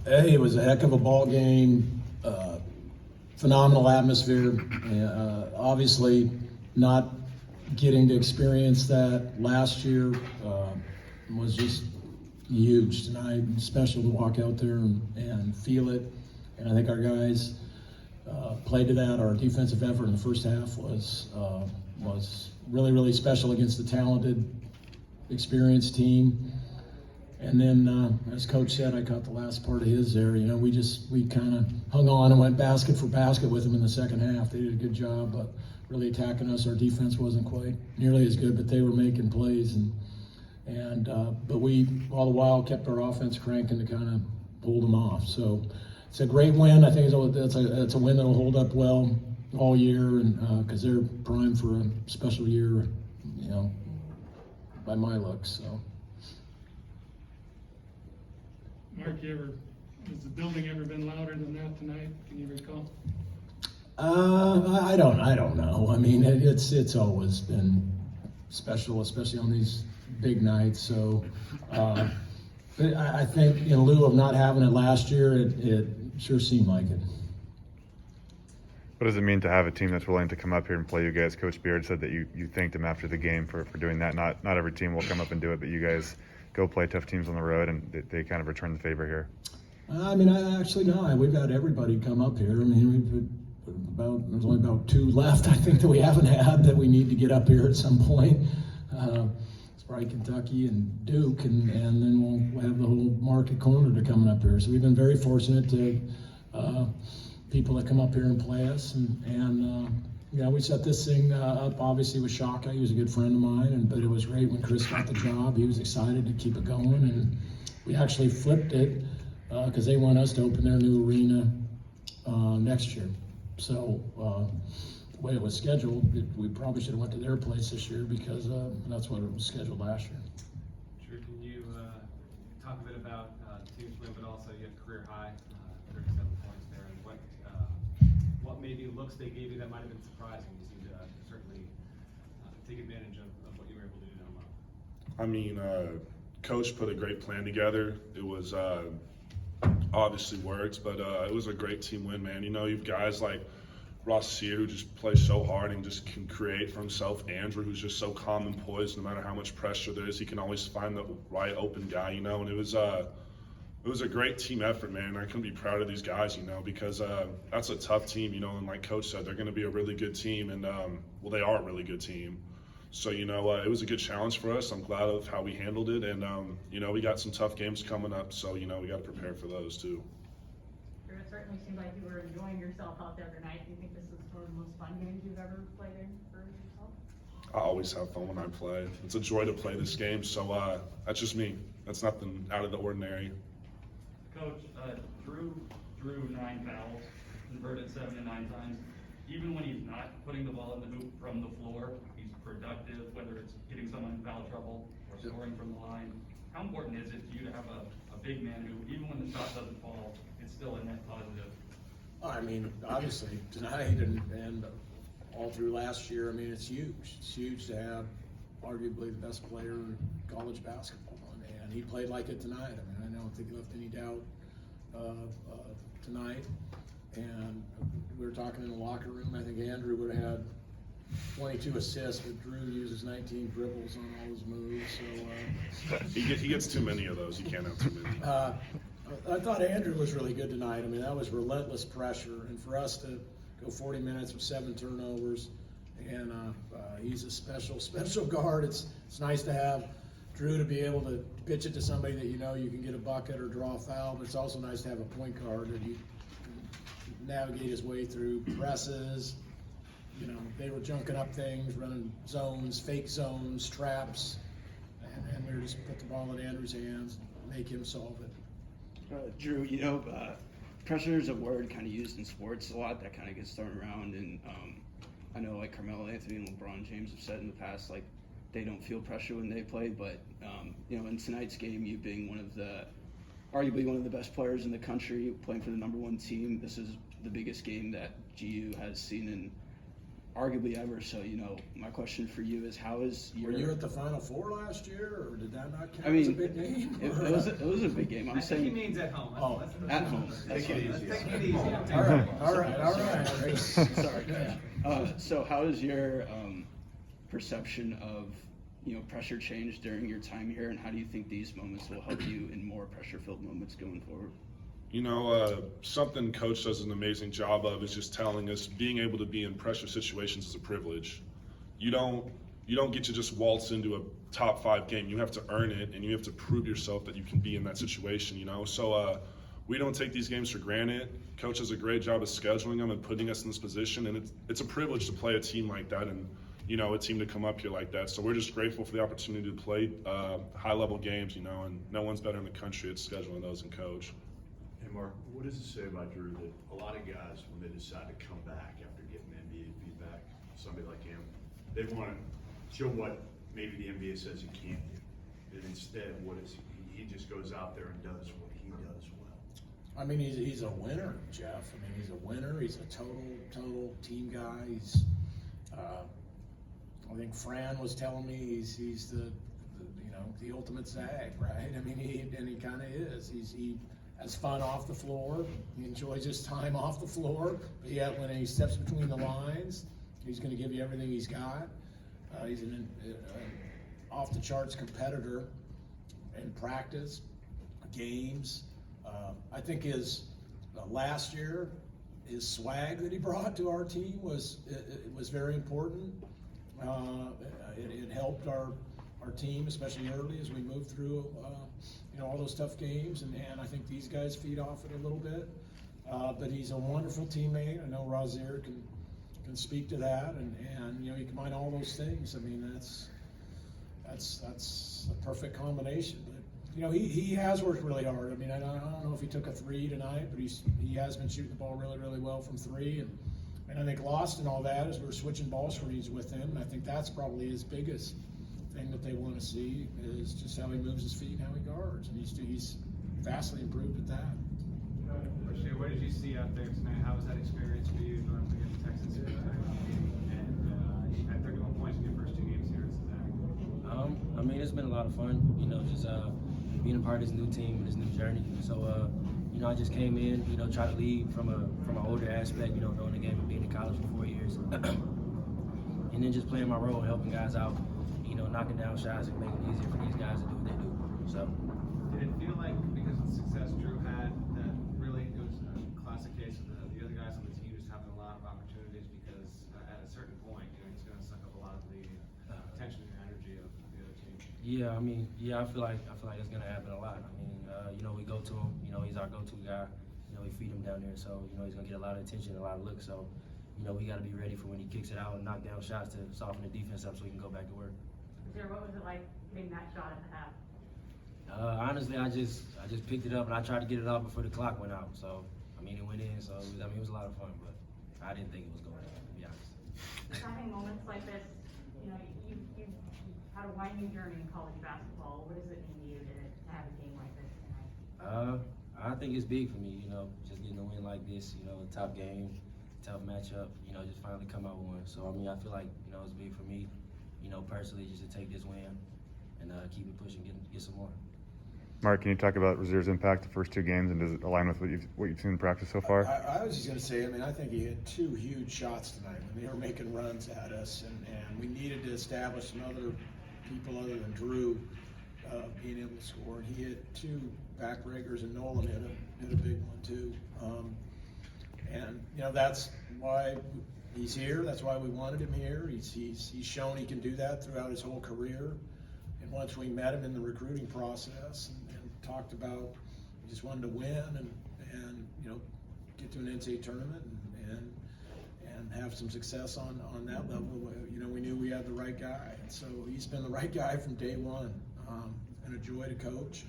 Hey, it was a heck of a ball game. Phenomenal atmosphere. Obviously, not getting to experience that last year was just huge tonight. Special to walk out there and feel it. And I think our guys played to that. Our defensive effort in the first half was really, really special against the talented, experienced team. And then, as Coach said, I caught the last part of his there. You know, we kind of hung on and went basket for basket with them in the second half. They did a good job, but really attacking us. Our defense wasn't quite nearly as good, but they were making plays, but we all the while kept our offense cranking to kind of hold them off. So it's a great win. I think it's a win that'll hold up well all year, and because they're primed for a special year, you know, by my looks. So. Mark, has the building ever been louder than that tonight? Can you recall? I don't know. I mean, it's always been special, especially on these big nights. So, I think in lieu of not having it last year, it sure seemed like it. What does it mean to have a team that's willing to come up here and play you guys? Coach Beard said that you thanked him after the game for doing that. Not every team will come up and do it, but you guys go play tough teams on the road, and they kind of return the favor here. I mean, we've had everybody come up here. I mean, there's only about 2 left, I think, that we haven't had that we need to get up here at some point. It's probably Kentucky and Duke, and then we'll have the whole Market Corner to coming up here. So we've been very fortunate to people that come up here and play us, and yeah, we set this thing up obviously with Shaka. He was a good friend of mine, but it was great when Chris got the job. He was excited to keep it going, and we actually flipped it because they want us to open their new arena next year. So the way it was scheduled, we probably should have went to their place this year because that's what it was scheduled last year. Sure. Can you talk a bit about team's win, but also you have career high 37 points there, and what maybe looks they gave you that might have been surprising? You seem to certainly take advantage of what you were able to do down low. I mean, Coach put a great plan together. It was obviously worked, but it was a great team win, man. You know, you've guys like Rasir, who just plays so hard and just can create for himself. Andrew, who's just so calm and poised, no matter how much pressure there is, he can always find the right open guy, you know, and it was a great team effort, man. I couldn't be proud of these guys, you know, because that's a tough team, you know, and like Coach said, they're going to be a really good team, and well, they are a really good team. So, you know, it was a good challenge for us. I'm glad of how we handled it, and, you know, we got some tough games coming up, so, you know, we got to prepare for those too. It certainly seemed like you were enjoying yourself out there tonight. Do you think this is one of the most fun games you've ever played in for yourself? I always have fun when I play. It's a joy to play this game, so that's just me. That's nothing out of the ordinary. Coach, Drew drew 9 fouls, converted 7 to 9 times. Even when he's not putting the ball in the hoop from the floor, he's productive, whether it's getting someone in foul trouble or scoring from the line. How important is it to you to have a big man who, even when the shot doesn't fall, is still a net positive? I mean, obviously tonight and all through last year, I mean, it's huge. It's huge to have arguably the best player in college basketball, and he played like it tonight. I mean, I don't think he left any doubt tonight. And we were talking in the locker room. I think Andrew would have had 22 assists, but Drew uses 19 dribbles on all his moves. So He gets too many of those. He can't have too many. I thought Andrew was really good tonight. I mean, that was relentless pressure, and for us to go 40 minutes with 7 turnovers, and he's a special guard. It's nice to have Drew to be able to pitch it to somebody that you know you can get a bucket or draw a foul, but it's also nice to have a point guard that you can navigate his way through presses. You know, they were junking up things, running zones, fake zones, traps, and we were just put the ball in Andrew's hands and make him solve it. Drew, you know, pressure is a word kind of used in sports a lot that kind of gets thrown around, and I know like Carmelo Anthony and LeBron James have said in the past, like, they don't feel pressure when they play, but you know, in tonight's game, you being arguably one of the best players in the country, playing for the #1 team, this is the biggest game that GU has seen in arguably ever. So, my question for you is, how is your... Were you at the Final Four last year, or did that not count I mean, as a big game? it was a big game. I I'm think he saying means at home. Oh, at home. Take it easy. Take it easy. All right. Sorry. So how is your perception of pressure change during your time here, and how do you think these moments will help you in more pressure-filled moments going forward? Something Coach does an amazing job of is just telling us being able to be in pressure situations is a privilege. You don't get to just waltz into a top 5 game. You have to earn it, and you have to prove yourself that you can be in that situation. So we don't take these games for granted. Coach does a great job of scheduling them and putting us in this position, and it's a privilege to play a team like that, and a team to come up here like that. So we're just grateful for the opportunity to play high-level games, and no one's better in the country at scheduling those than Coach. Hey Mark, what does it say about Drew that a lot of guys, when they decide to come back after getting NBA feedback, somebody like him, they want to show what maybe the NBA says he can't do, and instead, he just goes out there and does what he does well. I mean, he's a winner, Jeff. I mean, he's a winner. He's a total team guy. He's, I think Fran was telling me he's the ultimate Zag, right? I mean, he kind of is. He has fun off the floor. He enjoys his time off the floor. But yet, when he steps between the lines, he's going to give you everything he's got. He's an off-the-charts competitor in practice, games. I think his last year, his swag that he brought to our team was very important. It helped our team, especially early as we moved through all those tough games, and I think these guys feed off it a little bit. But he's a wonderful teammate. I know Rasir can speak to that, and you combine all those things. I mean, that's a perfect combination. But he has worked really hard. I mean, I don't know if he took a 3 tonight, but he has been shooting the ball really well from 3, and I think lost in all that is we're switching ball screens with him, and I think that's probably his biggest thing that they want to see is just how he moves his feet and how he guards, and he's vastly improved at that. Rasir, what did you see out there tonight? How was that experience for you going up against Texas? And you had 31 points in your first 2 games here at Cincinnati. I mean, it's been a lot of fun, just being a part of this new team, this new journey. So, I just came in, try to lead from an older aspect, knowing the game and being in college for 4 years. And then just playing my role, helping guys out, knocking down shots and making it easier for these guys to do what they do. So. Did it feel like, because of the success Drew had, that really it was a classic case of the other guys on the team just having a lot of opportunities because at a certain point, it's going to suck up a lot of the attention and energy of the other team? Yeah, I feel like it's gonna happen a lot. I mean, we go to him. He's our go-to guy. We feed him down there, so he's gonna get a lot of attention, a lot of looks. So, we got to be ready for when he kicks it out and knock down shots to soften the defense up, so we can go back to work. What was it like hitting that shot at the half? Honestly, I just picked it up and I tried to get it off before the clock went out. So, it went in. So, it was a lot of fun, but I didn't think it was going in, to be honest. Just having moments like this, you've had a winding journey in college basketball. What does it mean to you to have a game like this tonight? I think it's big for me, just getting a win like this, a top game, tough matchup, just finally come out with one. So, I feel like, it's big for me, personally, just to take this win and keep it pushing, get some more. Mark, can you talk about Rasir's impact the first 2 games, and does it align with what you've seen in practice so far? I was just going to say, I think he hit 2 huge shots tonight when they were making runs at us, and we needed to establish some other people other than Drew being able to score. And he hit 2 backbreakers, and Nolan hit a big one too. And that's why he's here. That's why we wanted him here. He's shown he can do that throughout his whole career. And once we met him in the recruiting process and talked about, we just wanted to win and get to an NCAA tournament and have some success on that level. We knew we had the right guy, and so he's been the right guy from day one. And a joy to coach,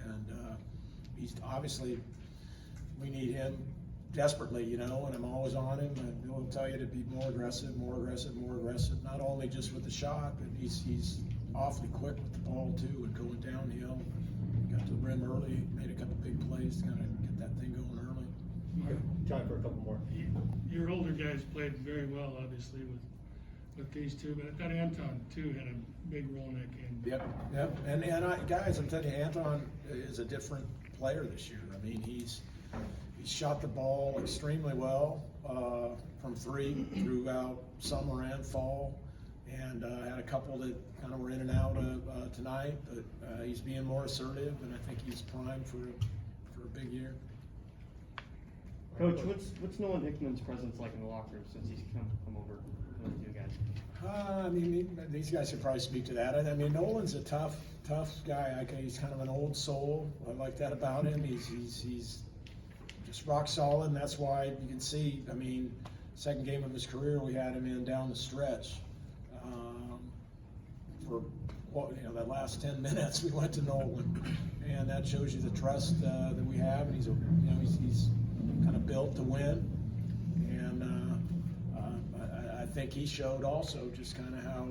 and he's obviously, we need him desperately, and I'm always on him, and he'll tell you to be more aggressive, not only just with the shot, but he's awfully quick with the ball too, and going downhill. Got to the rim early, made a couple big plays to kind of get that thing going early. try for a couple more. Your older guys played very well, obviously, with these two, but I thought Anton too had a big role in that game. Yep. And guys, I'm telling you, Anton is a different player this year. I mean, he's shot the ball extremely well from three throughout summer and fall, and had a couple that kind of were in and out tonight. But he's being more assertive, and I think he's primed for a big year. Coach, what's Nolan Hickman's presence like in the locker room since he's come over with you guys? I mean, these guys could probably speak to that. I mean, Nolan's a tough guy. He's kind of an old soul. I like that about him. He's just rock solid, and that's why you can see. I mean, second game of his career, we had him in down the stretch. For that last 10 minutes, we went to Nolan, and that shows you the trust that we have. And he's kind of built to win, and I think he showed also just kind of how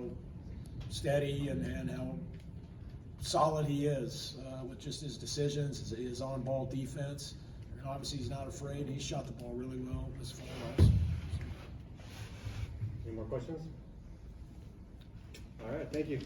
steady and how solid he is with just his decisions, his on-ball defense, and obviously he's not afraid. He shot the ball really well this fall also. Any more questions? All right, thank you.